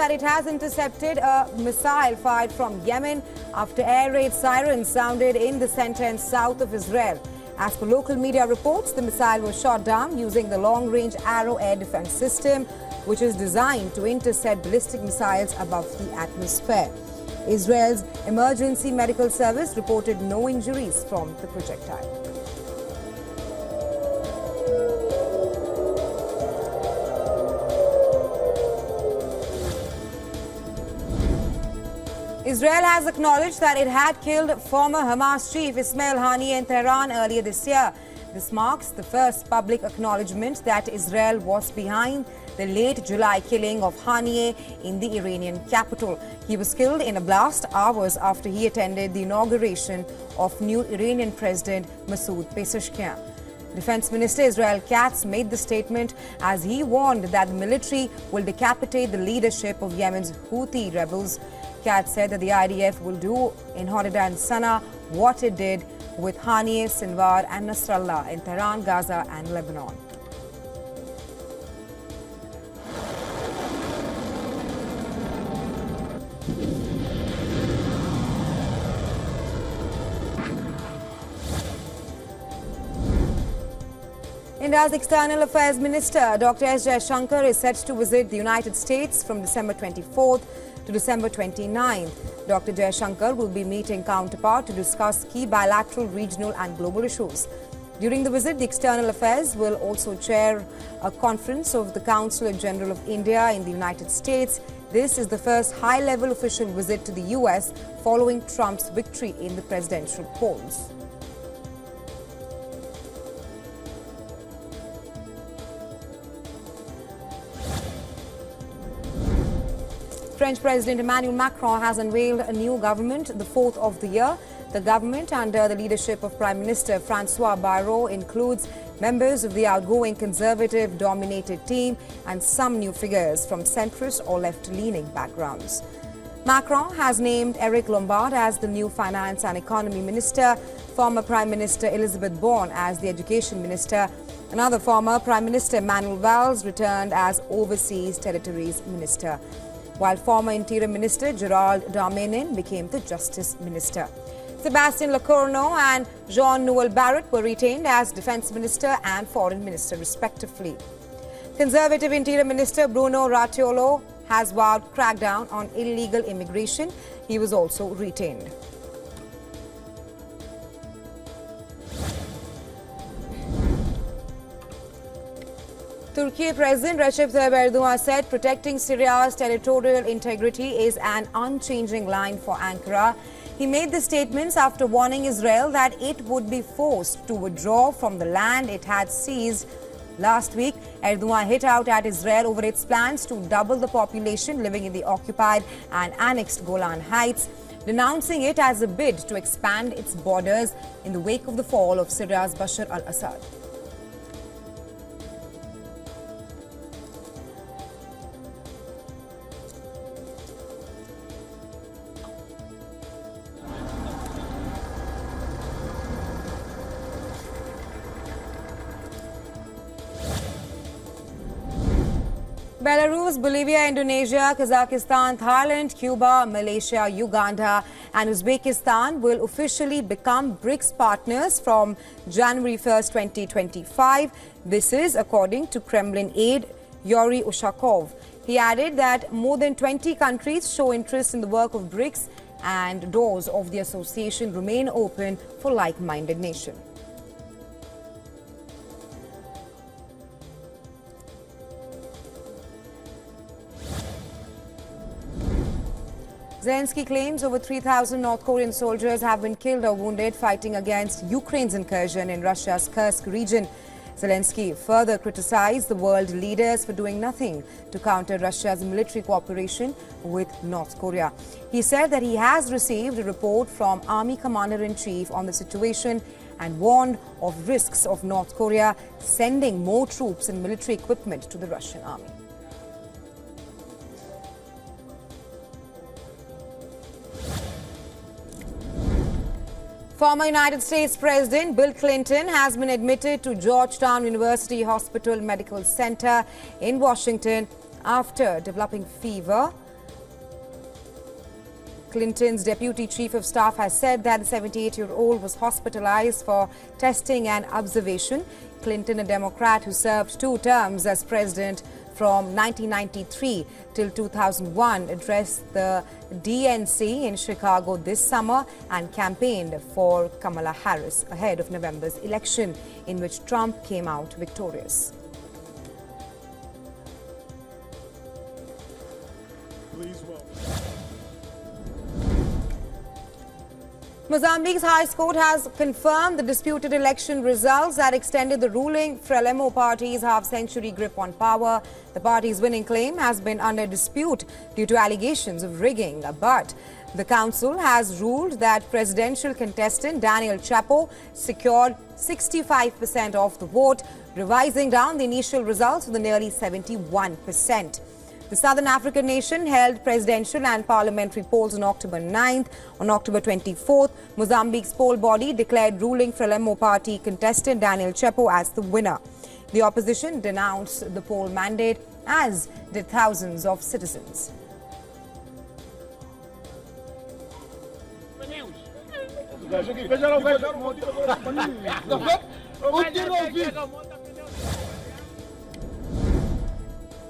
that it has intercepted a missile fired from Yemen after air raid sirens sounded in the center and south of Israel. As per local media reports, the missile was shot down using the long-range Arrow air defense system, which is designed to intercept ballistic missiles above the atmosphere. Israel's emergency medical service reported no injuries from the projectile. Israel has acknowledged that it had killed former Hamas chief Ismail Haniyeh in Tehran earlier this year. This marks the first public acknowledgement that Israel was behind the late July killing of Haniyeh in the Iranian capital. He was killed in a blast hours after he attended the inauguration of new Iranian President Masoud Pezeshkian. Defense Minister Israel Katz made the statement as he warned that the military will decapitate the leadership of Yemen's Houthi rebels. Katz said that the IDF will do in Hodeidah and Sana'a what it did with Haniyeh, Sinwar and Nasrallah in Tehran, Gaza and Lebanon. India's External Affairs Minister Dr. Jaishankar is set to visit the United States from December 24th to December 29th. Dr. Jaishankar will be meeting counterpart to discuss key bilateral, regional and global issues. During the visit, the External Affairs will also chair a conference of the Council General of India in the United States. This is the first high-level official visit to the US following Trump's victory in the presidential polls. French President Emmanuel Macron has unveiled a new government, the fourth of the year. The government, under the leadership of Prime Minister François Bayrou, includes members of the outgoing conservative-dominated team and some new figures from centrist or left-leaning backgrounds. Macron has named Eric Lombard as the new Finance and Economy Minister, former Prime Minister Elizabeth Borne as the Education Minister. Another former Prime Minister Manuel Valls returned as Overseas Territories Minister, while former Interior Minister Gérald Darmanin became the Justice Minister. Sébastien Lecornu and Jean-Noël Barrot were retained as Defense Minister and Foreign Minister respectively. Conservative Interior Minister Bruno Ratiolo has vowed crackdown on illegal immigration. He was also retained. Turkey President Recep Tayyip Erdogan said protecting Syria's territorial integrity is an unchanging line for Ankara. He made the statements after warning Israel that it would be forced to withdraw from the land it had seized. Last week, Erdogan hit out at Israel over its plans to double the population living in the occupied and annexed Golan Heights, denouncing it as a bid to expand its borders in the wake of the fall of Syria's Bashar al-Assad. Belarus, Bolivia, Indonesia, Kazakhstan, Thailand, Cuba, Malaysia, Uganda and Uzbekistan will officially become BRICS partners from January 1st, 2025. This is according to Kremlin aide Yuri Ushakov. He added that more than 20 countries show interest in the work of BRICS and doors of the association remain open for like-minded nations. Zelensky claims over 3,000 North Korean soldiers have been killed or wounded fighting against Ukraine's incursion in Russia's Kursk region. Zelensky further criticized the world leaders for doing nothing to counter Russia's military cooperation with North Korea. He said that he has received a report from Army Commander-in-Chief on the situation and warned of risks of North Korea sending more troops and military equipment to the Russian army. Former United States President Bill Clinton has been admitted to Georgetown University Hospital Medical Center in Washington after developing fever Clinton's deputy chief of staff has said that the 78-year-old was hospitalized for testing and observation. Clinton, a Democrat who served 2 terms as president from 1993 till 2001, addressed the DNC in Chicago this summer and campaigned for Kamala Harris ahead of November's election, in which Trump came out victorious. Mozambique's High Court has confirmed the disputed election results that extended the ruling Frelimo party's half-century grip on power. The party's winning claim has been under dispute due to allegations of rigging, but the council has ruled that presidential contestant Daniel Chapo secured 65% of the vote, revising down the initial results to the nearly 71%. The Southern African nation held presidential and parliamentary polls on October 9th. On October 24th, Mozambique's poll body declared ruling Frelimo party contestant Daniel Chapo as the winner. The opposition denounced the poll mandate, as did thousands of citizens.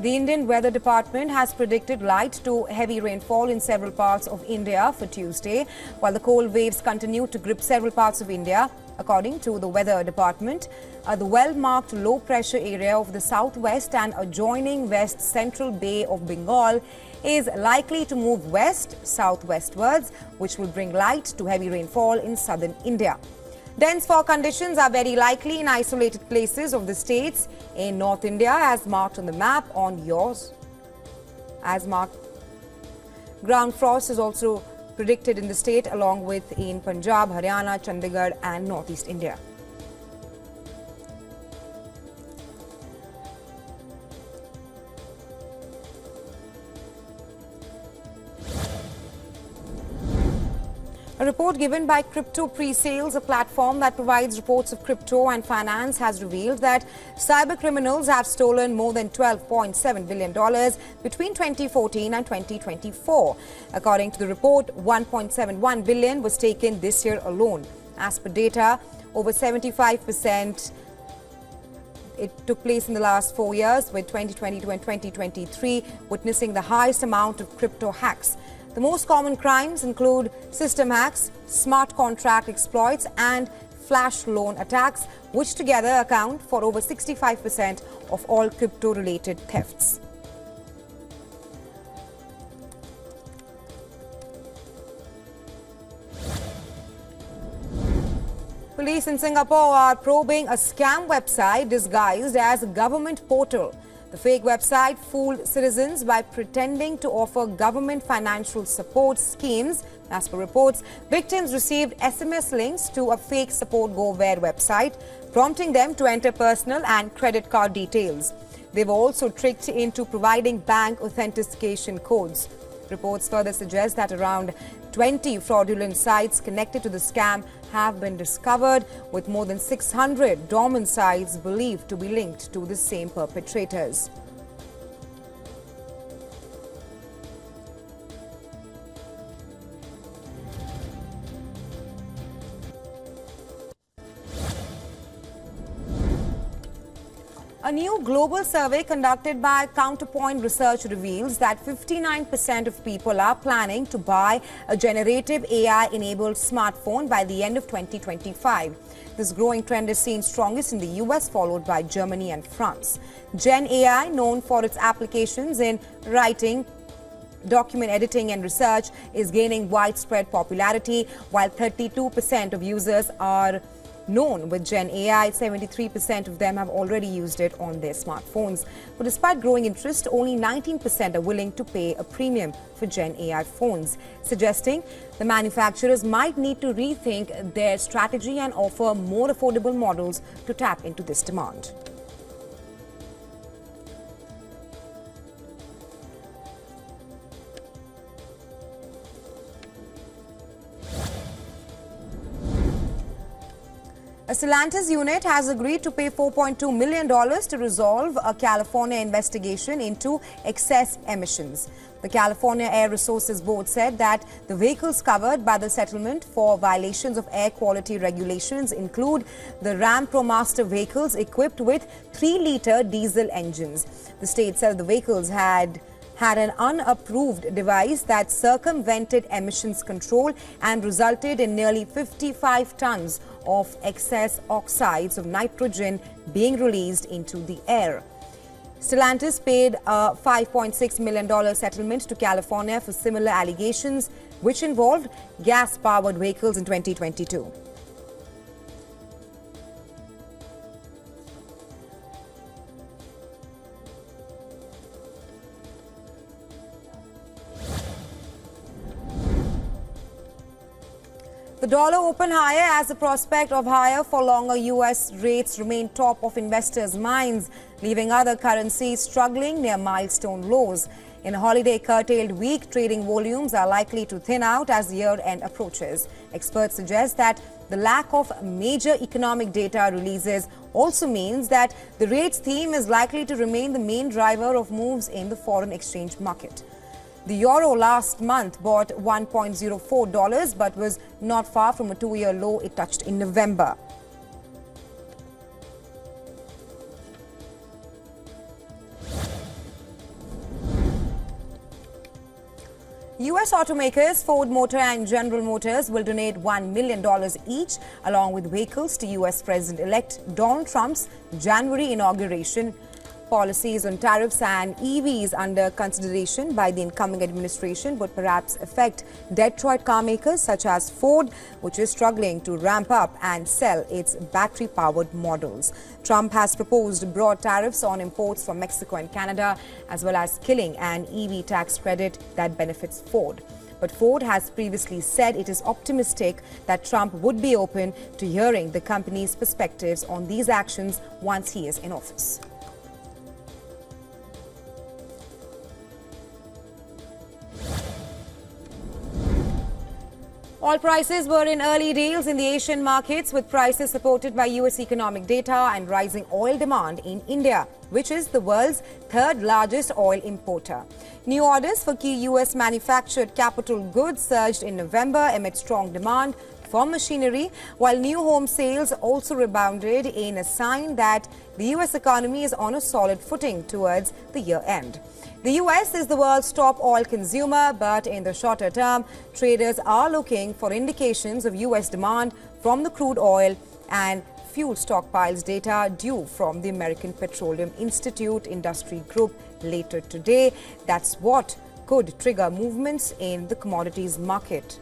The Indian Weather Department has predicted light to heavy rainfall in several parts of India for Tuesday, while the cold waves continue to grip several parts of India. According to the Weather Department, the well-marked low-pressure area of the southwest and adjoining west central Bay of Bengal is likely to move west-southwestwards, which will bring light to heavy rainfall in southern India. Dense fog conditions are very likely in isolated places of the states in North India, as marked on the map on yours. Ground frost is also predicted in the state, along with in Punjab, Haryana, Chandigarh and Northeast India. A report given by Crypto Pre-Sales, a platform that provides reports of crypto and finance, has revealed that cyber criminals have stolen more than $12.7 billion between 2014 and 2024. According to the report, $1.71 billion was taken this year alone. As per data, over 75% it took place in the last 4 years, with 2022 and 2023 witnessing the highest amount of crypto hacks. The most common crimes include system hacks, smart contract exploits and flash loan attacks, which together account for over 65% of all crypto-related thefts. Police in Singapore are probing a scam website disguised as a government portal. The fake website fooled citizens by pretending to offer government financial support schemes. As per reports, victims received SMS links to a fake Support GoWare website, prompting them to enter personal and credit card details. They were also tricked into providing bank authentication codes. Reports further suggest that around 20 fraudulent sites connected to the scam have been discovered, with more than 600 dormant sites believed to be linked to the same perpetrators. A new global survey conducted by Counterpoint Research reveals that 59% of people are planning to buy a generative AI-enabled smartphone by the end of 2025. This growing trend is seen strongest in the US, followed by Germany and France. GenAI, known for its applications in writing, document editing and research, is gaining widespread popularity, while 32% of users are known with GenAI. 73% of them have already used it on their smartphones. But despite growing interest, only 19% are willing to pay a premium for GenAI phones, suggesting the manufacturers might need to rethink their strategy and offer more affordable models to tap into this demand. A Stellantis unit has agreed to pay $4.2 million to resolve a California investigation into excess emissions. The California Air Resources Board said that the vehicles covered by the settlement for violations of air quality regulations include the Ram ProMaster vehicles equipped with 3-liter diesel engines. The state said the vehicles had an unapproved device that circumvented emissions control and resulted in nearly 55 tons of excess oxides of nitrogen being released into the air. Stellantis paid a $5.6 million settlement to California for similar allegations, which involved gas-powered vehicles in 2022. The dollar opened higher as the prospect of higher for longer U.S. rates remained top of investors' minds, leaving other currencies struggling near milestone lows. In a holiday-curtailed week, trading volumes are likely to thin out as the year-end approaches. Experts suggest that the lack of major economic data releases also means that the rates theme is likely to remain the main driver of moves in the foreign exchange market. The euro last month bought $1.04 but was not far from a 2-year low it touched in November. U.S. automakers Ford Motor and General Motors will donate $1 million each along with vehicles to U.S. President-elect Donald Trump's January inauguration. Policies on tariffs and EVs under consideration by the incoming administration would perhaps affect Detroit car makers such as Ford, which is struggling to ramp up and sell its battery-powered models. Trump has proposed broad tariffs on imports from Mexico and Canada, as well as killing an EV tax credit that benefits Ford. But Ford has previously said it is optimistic that Trump would be open to hearing the company's perspectives on these actions once he is in office. Oil prices were in early deals in the Asian markets, with prices supported by U.S. economic data and rising oil demand in India, which is the world's third largest oil importer. New orders for key U.S. manufactured capital goods surged in November amid strong demand for machinery, while new home sales also rebounded in a sign that the U.S. economy is on a solid footing towards the year end. The U.S. is the world's top oil consumer, but in the shorter term, traders are looking for indications of U.S. demand from the crude oil and fuel stockpiles data due from the American Petroleum Institute Industry Group later today. That's what could trigger movements in the commodities market.